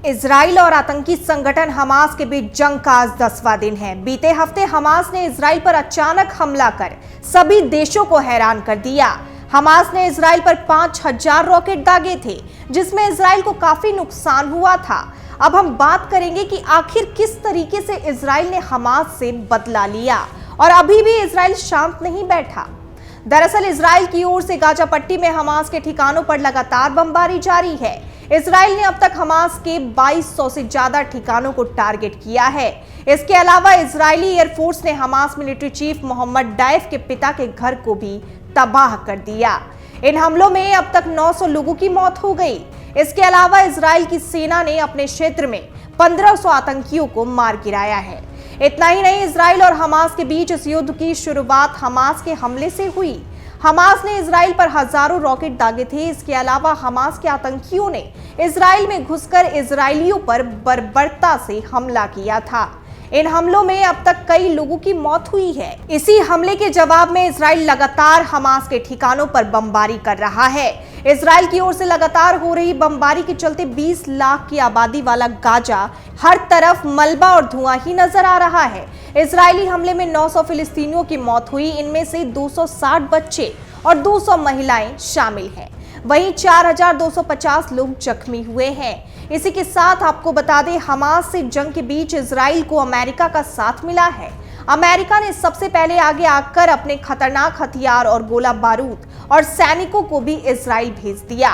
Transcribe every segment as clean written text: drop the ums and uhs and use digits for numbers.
Israel और आतंकी संगठन हमास के बीच जंग का आज 10वां दिन है। बीते हफ्ते हमास ने इजराइल पर अचानक हमला कर सभी देशों को हैरान कर दिया। हमास ने इजराइल पर 5000 रॉकेट दागे थे, जिसमें इजराइल को काफी नुकसान हुआ था। अब हम बात करेंगे कि आखिर किस तरीके से इजराइल ने हमास से बदला लिया और अभी भी इजराइल शांत नहीं बैठा। दरअसल इजराइल की ओर से गाजा पट्टी में हमास के ठिकानों पर लगातार बमबारी जारी है। इजराइल ने अब तक हमास के 2200 से ज्यादा ठिकानों को टारगेट किया है। इसके अलावा इजरायली एयरफोर्स ने हमास मिलिट्री चीफ मोहम्मद डाइफ के पिता के घर को भी तबाह कर दिया। इन हमलों में अब तक 900 लोगों की मौत हो गई। इसके अलावा इजराइल की सेना ने अपने क्षेत्र में 1500 आतंकियों को मार गिराया है। इतना ही नहीं, इजराइल और हमास के बीच इस युद्ध की शुरुआत हमास के हमले से हुई। हमास ने इजराइल पर हजारों रॉकेट दागे थे। इसके अलावा हमास के आतंकियों ने इजराइल में घुसकर इजरायलियों पर बर्बरता से हमला किया था। इन हमलों में अब तक कई लोगों की मौत हुई है। इसी हमले के जवाब में इजराइल लगातार हमास के ठिकानों पर बमबारी कर रहा है। इजराइल की ओर से लगातार हो रही बमबारी के चलते 20 लाख की आबादी वाला गाजा हर तरफ मलबा और धुआं ही नजर आ रहा है। इजरायली हमले में 900 फिलिस्तीनियों की मौत हुई। इनमें से 260 बच्चे और 200 महिलाएं शामिल हैं। वहीं 4250 लोग जख्मी हुए हैं। इसी के साथ आपको बता दें, हमास से जंग के बीच इजराइल को अमेरिका का साथ मिला है। अमेरिका ने सबसे पहले आगे आकर अपने खतरनाक हथियार और गोला बारूद और सैनिकों को भी इजराइल भेज दिया।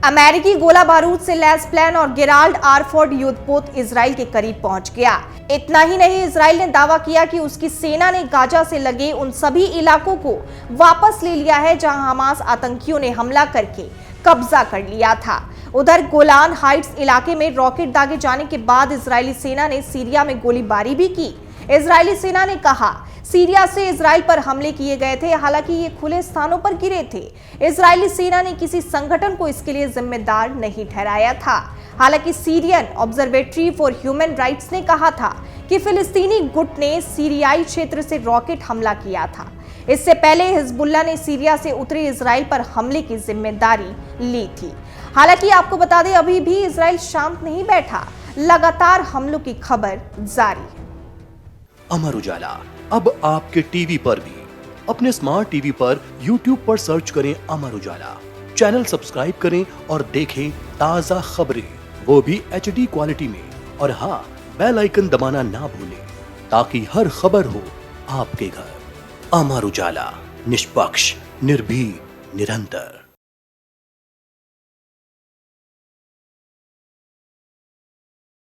अमेरिकी गोला बारूद से लैस प्लान और गेराल्ड आरफोर्ड युद्धपोत इजराइल के करीब पहुंच गया। इतना ही नहीं, इजराइल ने दावा किया कि उसकी सेना ने गाजा से लगे उन सभी इलाकों को वापस ले लिया है जहां हमास आतंकियों ने हमला करके कब्जा कर लिया था। उधर गोलान हाइट्स इलाके में रॉकेट दागे जाने के बाद इजरायली सेना ने सीरिया में गोलीबारी भी की। इजरायली सेना ने कहा, सीरिया से इजराइल पर हमले किए गए थे, हालांकि ये खुले स्थानों पर गिरे थे। इजरायली सेना ने किसी संगठन को इसके लिए जिम्मेदार नहीं ठहराया था। हालांकि Syrian observatory for human rights ने कहा था कि फिलिस्तीनी गुट ने सीरियाई क्षेत्र से रॉकेट हमला किया था। इससे पहले हिजबुल्लाह ने सीरिया से उत्तरी इजराइल पर हमले की जिम्मेदारी ली थी। हालांकि आपको बता दें, अभी भी इजराइल शांत नहीं बैठा, लगातार हमलों की खबर जारी है। अमर उजाला अब आपके टीवी पर भी। अपने स्मार्ट टीवी पर YouTube पर सर्च करें अमर उजाला, चैनल सब्सक्राइब करें और देखें ताजा खबरें, वो भी HD क्वालिटी में। और हाँ, बेल आइकन दबाना ना भूलें ताकि हर खबर हो आपके घर। अमर उजाला, निष्पक्ष, निर्भीक, निरंतर।